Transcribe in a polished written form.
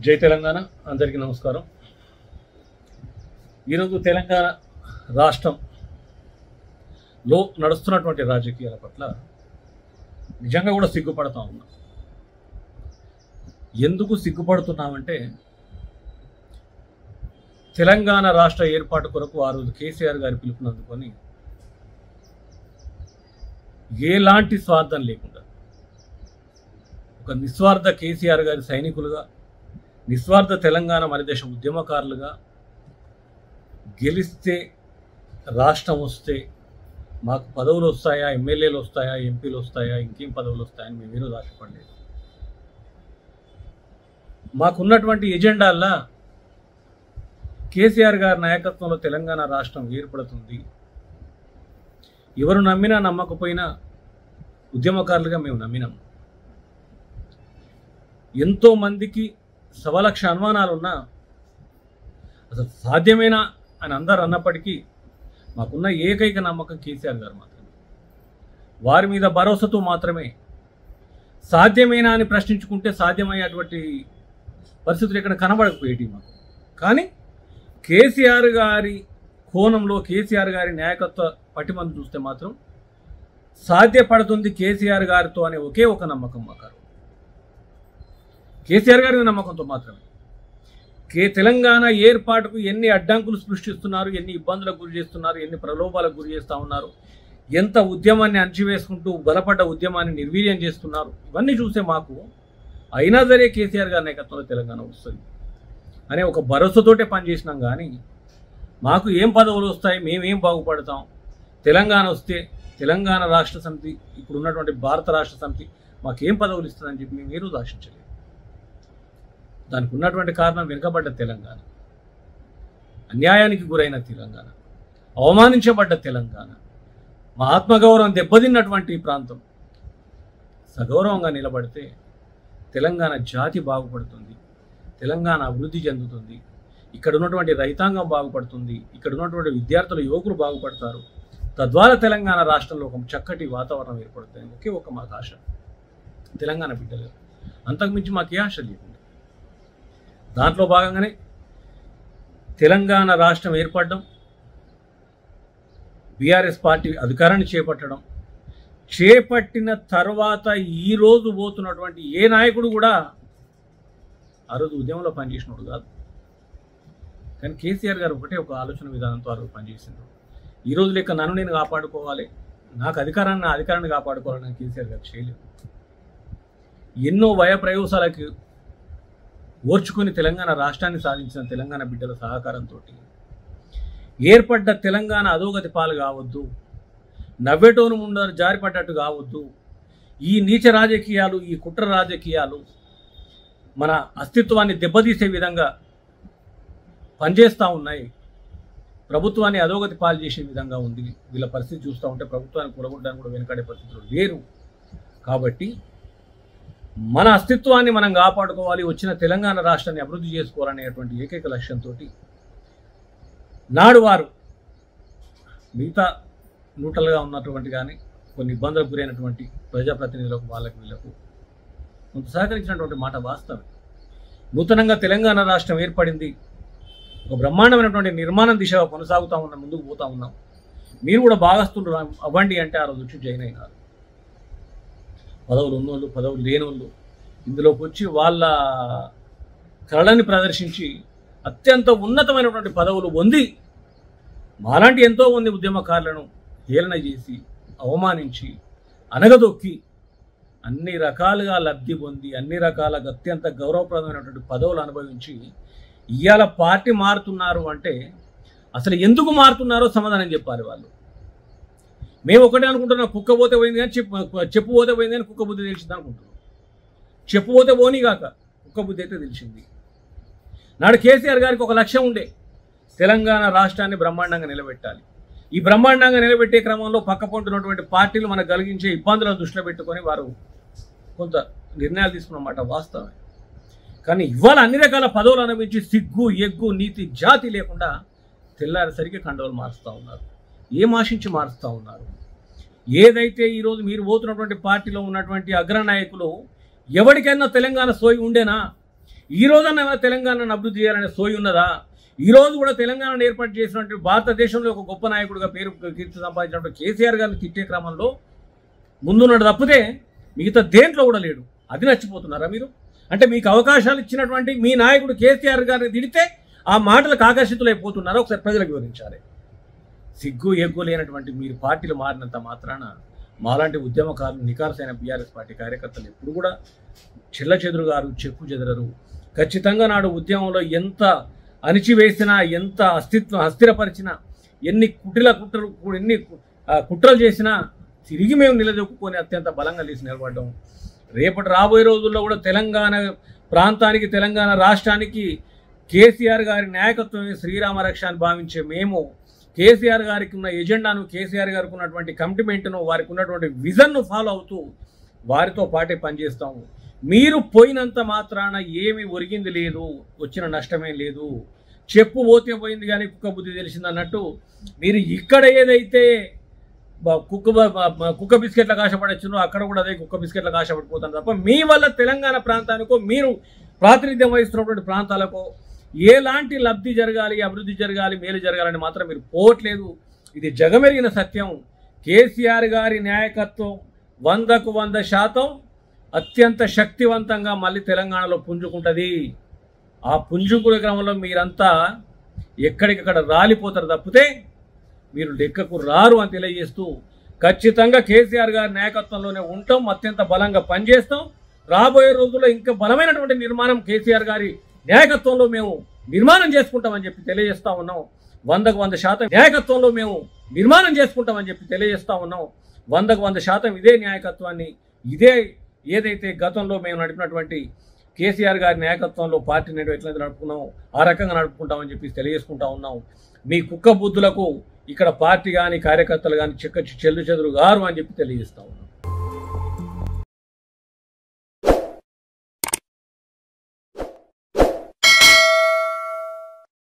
జై తెలంగాణ అందరికీ నమస్కారం। ఈరోజు తెలంగాణ రాష్ట్రంలో నడుస్తున్నటువంటి రాజకీయాల పట్ల నిజంగా కూడా సిగ్గుపడతా ఉన్నాం। ఎందుకు సిగ్గుపడుతున్నామంటే తెలంగాణ రాష్ట్ర ఏర్పాటు కొరకు ఆ రోజు కేసీఆర్ గారి పిలుపునందుకొని ఎలాంటి స్వార్థం లేకుండా ఒక నిస్వార్థ కేసీఆర్ గారి సైనికులుగా నిస్వార్థ తెలంగాణ మరిదేశ ఉద్యమకారులుగా గెలిస్తే రాష్ట్రం వస్తే మాకు పదవులు వస్తాయా, ఎమ్మెల్యేలు వస్తాయా, ఎంపీలు వస్తాయా, ఇంకేం పదవులు వస్తాయని మేము ఈరోజు ఆశపడలేదు। మాకున్నటువంటి ఎజెండాల్లో కేసీఆర్ గారి నాయకత్వంలో తెలంగాణ రాష్ట్రం ఏర్పడుతుంది, ఎవరు నమ్మినా నమ్మకపోయినా ఉద్యమకారులుగా మేము నమ్మినాం। ఎంతోమందికి సవలక్ష అనుమానాలున్నా అసలు సాధ్యమేనా అని అందరు అన్నప్పటికీ మాకున్న ఏకైక నమ్మకం కేసీఆర్ గారు మాత్రమే। వారి మీద భరోసాతో మాత్రమే సాధ్యమేనా అని ప్రశ్నించుకుంటే సాధ్యమయ్యేటువంటి పరిస్థితులు ఇక్కడ కనబడకపోయేటి మాకు। కానీ కేసీఆర్ గారి కోణంలో కేసీఆర్ గారి నాయకత్వ పటిమను చూస్తే మాత్రం సాధ్యపడుతుంది కేసీఆర్ గారితో అనే ఒకే ఒక నమ్మకం మాకు। కేసీఆర్ గారి నమ్మకంతో మాత్రమే తెలంగాణ ఏర్పాటుకు ఎన్ని అడ్డంకులు సృష్టిస్తున్నారు, ఎన్ని ఇబ్బందులకు గురి చేస్తున్నారు, ఎన్ని ప్రలోభాలకు గురి చేస్తూ ఉన్నారు, ఎంత ఉద్యమాన్ని అణచివేసుకుంటూ బలపడ్డ ఉద్యమాన్ని నిర్వీర్యం చేస్తున్నారు, ఇవన్నీ చూసే మాకు అయినా సరే కేసీఆర్ గారి నాయకత్వంలో తెలంగాణ వస్తుంది అనే ఒక భరోసాతోటే పనిచేసినాం। కానీ మాకు ఏం పదవులు వస్తాయి, మేమేం బాగుపడతాం, తెలంగాణ వస్తే తెలంగాణ రాష్ట్ర సమితి ఇప్పుడు ఉన్నటువంటి భారత రాష్ట్ర సమితి మాకేం పదవులు ఇస్తుందని చెప్పి మేము ఈరోజు ఆశించలేదు। దానికి ఉన్నటువంటి కారణం వెనుకబడ్డ తెలంగాణ, అన్యాయానికి గురైన తెలంగాణ, అవమానించబడ్డ తెలంగాణ, మా ఆత్మగౌరవం దెబ్బతిన్నటువంటి ప్రాంతం సగౌరవంగా నిలబడితే తెలంగాణ జాతి బాగుపడుతుంది, తెలంగాణ అభివృద్ధి చెందుతుంది, ఇక్కడ ఉన్నటువంటి రైతాంగం బాగుపడుతుంది, ఇక్కడ ఉన్నటువంటి విద్యార్థులు యువకులు బాగుపడతారు, తద్వారా తెలంగాణ రాష్ట్రంలో ఒక చక్కటి వాతావరణం ఏర్పడుతుంది। ఒకే ఒక మాకు ఆశ తెలంగాణ బిడ్డలు, అంతకుమించి మాకే ఆశ లేకుండా దాంట్లో భాగంగానే తెలంగాణ రాష్ట్రం ఏర్పడడం, బీఆర్ఎస్ పార్టీ అధికారాన్ని చేపట్టిన తర్వాత ఈరోజు పోతున్నటువంటి ఏ నాయకుడు కూడా ఆ రోజు ఉద్యమంలో పనిచేసినోడు కాదు। కానీ కేసీఆర్ గారు ఒకటే ఒక ఆలోచన విధానంతో ఆ రోజు పనిచేసిండ్రు। ఈరోజు లెక్క నన్ను నేను కాపాడుకోవాలి, నాకు అధికారాన్ని కాపాడుకోవాలని కేసీఆర్ గారు చేయలేదు। ఎన్నో ప్రయోగాలకు ఓర్చుకొని తెలంగాణ రాష్ట్రాన్ని సాధించిన తెలంగాణ బిడ్డల సహకారంతో ఏర్పడ్డ తెలంగాణ అధోగతి పాలు కావద్దు, నవ్వేటోను ముందర జారిపడ్డట్టు కావద్దు, ఈ నీచ రాజకీయాలు, ఈ కుట్ర రాజకీయాలు మన అస్తిత్వాన్ని దెబ్బతీసే విధంగా పనిచేస్తూ ఉన్నాయి, ప్రభుత్వాన్ని అధోగతి పాలు చేసే విధంగా ఉంది। వీళ్ళ పరిస్థితి చూస్తూ ఉంటే ప్రభుత్వాన్ని కూలగొట్టడానికి కూడా వెనుకాడే పరిస్థితులు లేరు। కాబట్టి మన అస్తిత్వాన్ని మనం కాపాడుకోవాలి, వచ్చిన తెలంగాణ రాష్ట్రాన్ని అభివృద్ధి చేసుకోవాలనేటువంటి ఏకైక లక్ష్యంతో నాడు వారు మిగతా న్యూట్రల్గా ఉన్నటువంటి కానీ కొన్ని ఇబ్బందులకు గురైనటువంటి ప్రజాప్రతినిధులకు వీళ్ళకు కొంత సహకరించినటువంటి మాట వాస్తవం। నూతనంగా తెలంగాణ రాష్ట్రం ఏర్పడింది, ఒక బ్రహ్మాండమైనటువంటి నిర్మాణం దిశగా కొనసాగుతూ ఉన్నాం, ముందుకు పోతూ ఉన్నాం, మీరు కూడా భాగస్తులు అవ్వండి అంటే ఆ రోజు వచ్చి జాయిన్ అయినారు। పదవులు ఉన్నోళ్ళు, పదవులు లేనోళ్ళు ఇందులోకి వచ్చి వాళ్ళ కళని ప్రదర్శించి అత్యంత ఉన్నతమైనటువంటి పదవులు పొంది మాలాంటి ఎంతోమంది ఉద్యమకారులను హేళన చేసి అవమానించి అనగదొక్కి అన్ని రకాలుగా లబ్ధి పొంది అన్ని రకాల అత్యంత గౌరవప్రదమైనటువంటి పదవులు అనుభవించి ఇవాళ పార్టీ మారుతున్నారు అంటే అసలు ఎందుకు మారుతున్నారో సమాధానం చెప్పాలి వాళ్ళు। మేము ఒకటే అనుకుంటున్నాం, కుక్క పోతే పోయింది కానీ చెప్పు పోతే పోయింది కానీ కుక్క బుద్ధి తెలిసింది అనుకుంటున్నాం। చెప్పు పోతే పోనీగాక కుక్క బుద్ధి అయితే తెలిసింది। నాడు కేసీఆర్ గారికి ఒక లక్ష్యం ఉండే, తెలంగాణ రాష్ట్రాన్ని బ్రహ్మాండంగా నిలబెట్టాలి। ఈ బ్రహ్మాండంగా నిలబెట్టే క్రమంలో పక్కపొంటున్నటువంటి పార్టీలు మనకు కలిగించే ఇబ్బందులను దృష్టిలో పెట్టుకొని వారు కొంత నిర్ణయాలు తీసుకున్నమాట వాస్తవమే। కానీ ఇవాళ అన్ని రకాల పదవులు అనుభవించి సిగ్గు ఎగ్గు నీతి జాతి లేకుండా తెల్లారిసరికి కండవలు మారుస్తూ ఉన్నారు। ఏం ఆశించి మారుస్తూ ఉన్నారు? ఏదైతే ఈరోజు మీరు పోతున్నటువంటి పార్టీలో ఉన్నటువంటి అగ్రనాయకులు ఎవరికైనా తెలంగాణ సోయి ఉండేనా? ఈ రోజన్నా ఏమైనా తెలంగాణను అభివృద్ధి చేయాలనే సోయి ఉన్నదా? ఈ రోజు కూడా తెలంగాణను ఏర్పాటు చేసినట్టు భారతదేశంలో ఒక గొప్ప నాయకుడిగా పేరు కీర్తి సంపాదించినటువంటి కేసీఆర్ గారిని తిట్టే క్రమంలో ముందున్నాడు తప్పితే మిగతా దేంట్లో కూడా లేడు. అది నచ్చిపోతున్నారా మీరు? అంటే మీకు అవకాశాలు ఇచ్చినటువంటి మీ నాయకుడు కేసీఆర్ గారిని తిడితే ఆ మాటలకు ఆకర్షితులైపోతున్నారా? ఒకసారి ప్రజలకు వివరించాలి. సిగ్గు ఎగ్గు లేనటువంటి మీరు పార్టీలు మారినంత మాత్రాన మాలాంటి ఉద్యమకారులు నికార్సైన బీఆర్ఎస్ పార్టీ కార్యకర్తలు ఎప్పుడు కూడా చెల్లచెదురు గారు చెక్కు చెదరరు. ఖచ్చితంగా నాడు ఉద్యమంలో ఎంత అణిచివేసినా, ఎంత అస్థిరపరిచినా, ఎన్ని కుట్రలు చేసినా తిరిగి మేము నిలదొక్కుని అత్యంత బలంగా లేచి నిలబడ్డాం. రేపటి రాబోయే రోజుల్లో కూడా తెలంగాణ ప్రాంతానికి, తెలంగాణ రాష్ట్రానికి కేసీఆర్ గారి నాయకత్వమే శ్రీరామ రక్ష అని భావించే మేము కేసీఆర్ గారికి ఉన్న ఎజెండాను, కేసీఆర్ గారికి ఉన్నటువంటి కమిట్మెంట్ను, వారికి ఉన్నటువంటి విజన్ను ఫాలో అవుతూ వారితో పాటే పనిచేస్తాము. మీరు పోయినంత మాత్రాన ఏమి ఒరిగింది లేదు, వచ్చిన నష్టమే లేదు. చెప్పు పోతే పోయింది కానీ కుక్క బుద్ధి తెలిసింది అన్నట్టు మీరు ఇక్కడ ఏదైతే కుక్క బిస్కెట్లకు ఆశపడచ్చునో అక్కడ కూడా అదే కుక్క బిస్కెట్లకు ఆశపడిపోతాను తప్ప మీ వల్ల తెలంగాణ ప్రాంతానికో, మీరు ప్రాతినిధ్యం వహిస్తున్నటువంటి ప్రాంతాలకో ఎలాంటి లబ్ధి జరగాలి, అభివృద్ధి జరగాలి, మేలు జరగాలని మాత్రం మీరు పోవట్లేదు. ఇది జగమెరిగిన సత్యం. కేసీఆర్ గారి నాయకత్వం 100కు 100% అత్యంత శక్తివంతంగా మళ్ళీ తెలంగాణలో పుంజుకుంటుంది. ఆ పుంజుకునే క్రమంలో మీరంతా ఎక్కడికక్కడ రాలిపోతారు తప్పితే మీరు లెక్కకు రారు అని తెలియజేస్తూ ఖచ్చితంగా కేసీఆర్ గారి నాయకత్వంలోనే ఉంటాం, అత్యంత బలంగా పనిచేస్తాం. రాబోయే రోజుల్లో ఇంకా బలమైనటువంటి నిర్మాణం కేసీఆర్ గారి నాయకత్వంలో మేము నిర్మాణం చేసుకుంటామని చెప్పి తెలియజేస్తా ఉన్నాం. 100కు 100% నాయకత్వంలో మేము నిర్మాణం చేసుకుంటామని చెప్పి తెలియజేస్తా ఉన్నాం. 100కు 100% ఇదే నాయకత్వాన్ని, ఇదే ఏదైతే గతంలో మేము నడిపినటువంటి కేసీఆర్ గారి నాయకత్వంలో పార్టీని ఎట్లయితే నడుపుకున్నామో ఆ రకంగా నడుపుకుంటామని చెప్పి తెలియజేసుకుంటా ఉన్నాం. మీ కుక్క బుద్ధులకు ఇక్కడ పార్టీ కానీ కార్యకర్తలు కానీ చెల్లు చెదురు గారు అని చెప్పి తెలియజేస్తా ఉన్నాం.